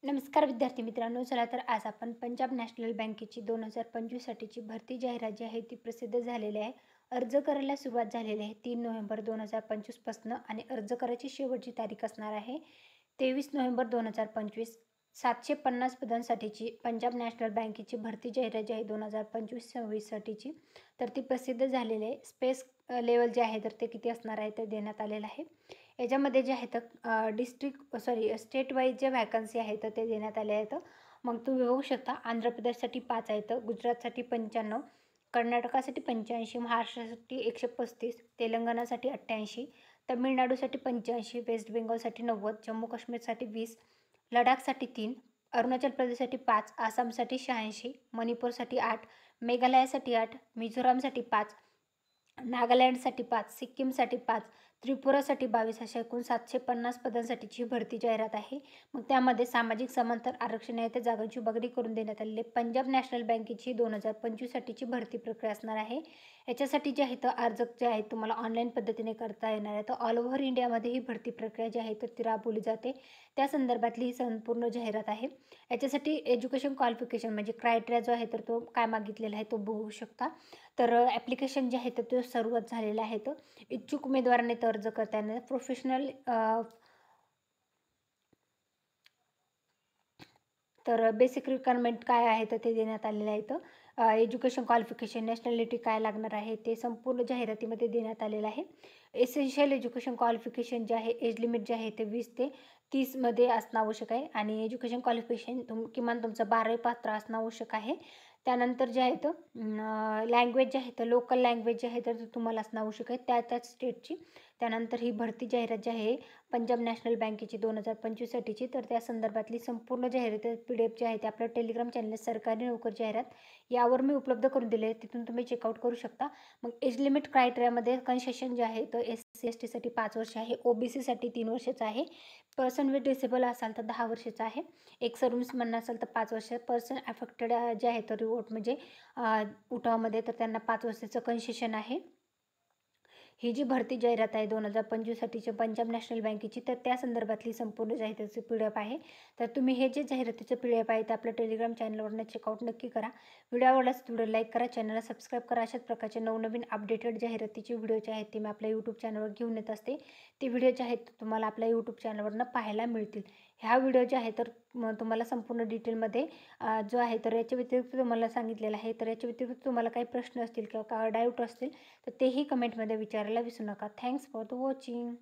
नमस्कार विद्यार्थी मित्रांनो. चला तर आज आपण पंजाब नॅशनल बँकेची 2025 साठीची भरती जाहिरात जी आहे ती प्रसिद्ध झालेली आहे. अर्ज करायला सुरुवात झालेली आहे 3 नोव्हेंबर 2025 पासून आणि अर्ज करायची शेवटची तारीख असणार आहे 23 नोव्हेंबर 2025. 750 पदांसाठीची पंजाब नॅशनल बँकेची भरती जाहिरात जी आहे 2025-26 साठीची, तर ती प्रसिद्ध झालेली आहे. स्पेस लेवल जे आहे तर ते किती असणार आहे ते देण्यात आलेलं आहे. याच्यामध्ये जे आहेत स्टेट वाईज जे व्हॅकन्सी आहेत ते देण्यात आले आहेत. मग तुम्ही बघू शकता, आंध्र प्रदेशसाठी 5 आहेत, गुजरातसाठी 95, कर्नाटकासाठी 85, महाराष्ट्रासाठी 135, तेलंगणासाठी 88, तमिळनाडूसाठी 85, वेस्ट बेंगॉलसाठी 90, जम्मू काश्मीरसाठी 20, लडाखसाठी 3, अरुणाचल प्रदेशसाठी 5, आसामसाठी 86, मणिपूरसाठी 8, मेघालयासाठी 8, मिझोरामसाठी 5, नागालँडसाठी 5, सिक्कीमसाठी 5, त्रिपुरासाठी 22 अशा एकूण 750 पदांसाठीची भरती जाहिरात आहे. मग त्यामध्ये सामाजिक समांतर आरक्षण आहे त्या जागांची विभागणी करून देण्यात आलेली आहे. पंजाब नॅशनल बँकेची 2025 साठीची भरती प्रक्रिया असणार आहे. याच्यासाठी जे आहे तर अर्ज जे आहे तुम्हाला ऑनलाईन पद्धतीने करता येणार आहे. तर ऑल ओव्हर इंडियामध्ये ही भरती प्रक्रिया जी आहे तर ती राबवली जाते. त्या संदर्भातली ही संपूर्ण जाहिरात आहे. याच्यासाठी एज्युकेशन क्वालिफिकेशन म्हणजे क्रायटेरिया जो आहे तर तो काय मागितलेला आहे तो बघू शकता. तर ॲप्लिकेशन जे आहे तर तो सुरुवात झालेला आहे. तर इच्छुक उमेदवारांनी तर अर्ज करताना प्रोफेशनल तर बेसिक रिक्वायरमेंट काय आहे तर ते देण्यात आलेलं आहे. तर एज्युकेशन क्वालिफिकेशन, नॅशनॅलिटी काय लागणार आहे ते संपूर्ण जाहिरातीमध्ये देण्यात आलेलं आहे. एसेन्शियल एज्युकेशन क्वालिफिकेशन जे आहे, एज लिमिट जे आहे ते 20 ते 30मध्ये असणं आवश्यक आहे आणि एज्युकेशन क्वालिफिकेशन किमान तुमचं 12वी पात्र असणं आवश्यक आहे. त्यानंतर जे आहे तर लँग्वेज जे आहे तर लोकल लँग्वेज जे आहे तर तुम्हाला असणं आवश्यक आहे त्याच स्टेटची. त्यानंतर ही भरती जाहिरात जी आहे पंजाब नॅशनल बँकेची 2025 साठीची, तर त्या संदर्भातली संपूर्ण जाहिरात PDF जे आहे ते आपल्या टेलिग्राम चॅनल सरकारी नोकर जाहिरात यावर मी उपलब्ध करून दिले आहे. तिथून तुम्ही चेकआउट करू शकता. मग एज लिमिट क्रायटेरियामध्ये कन्सेशन जे आहे तर SC ST साठी 5 वर्ष आहे, OBC साठी 3 वर्षाचं आहे, पर्सन विथ डिसेबल असाल तर 10 वर्षाचं आहे, एक सर्व्हिसमॅन असाल तर 5 वर्ष, पर्सन अफेक्टेड जे आहे तर रिवोट म्हणजे उठावामध्ये तर त्यांना 5 वर्षाचं कन्सेशन आहे. ही जी भरती जाहिरात आहे 2025 साठीची पंजाब नॅशनल बँकेची, तर त्या संदर्भातली संपूर्ण जाहिरातीचं PDF आहे. तर तुम्ही हे जे जाहिरातीचं PDF आहे ते आपल्या टेलिग्राम चॅनलवरनं चेकआउट नक्की करा. व्हिडिओ आवडल्यास व्हिडिओ लाईक करा, चॅनलला सबस्क्राईब करा. अशाच प्रकारचे नवनवीन अपडेटेड जाहिरातीचे व्हिडिओ जे आहेत ते मी आपल्या यूट्यूब चॅनलवर घेऊन येत असते. ते व्हिडिओ जे आहेत तुम्हाला आपल्या यूट्यूब चॅनलवरनं पाहायला मिळतील. ह्या व्हिडिओ जे आहे तर तुम्हाला संपूर्ण डिटेलमध्ये जो आहे तर याच्या व्यतिरिक्त तुम्हाला सांगितलेलं आहे. तर याच्या व्यतिरिक्त तुम्हाला काही प्रश्न असतील किंवा काय डाऊट असतील तर तेही कमेंटमध्ये विचारायला विसरू नका. Thanks for the watching.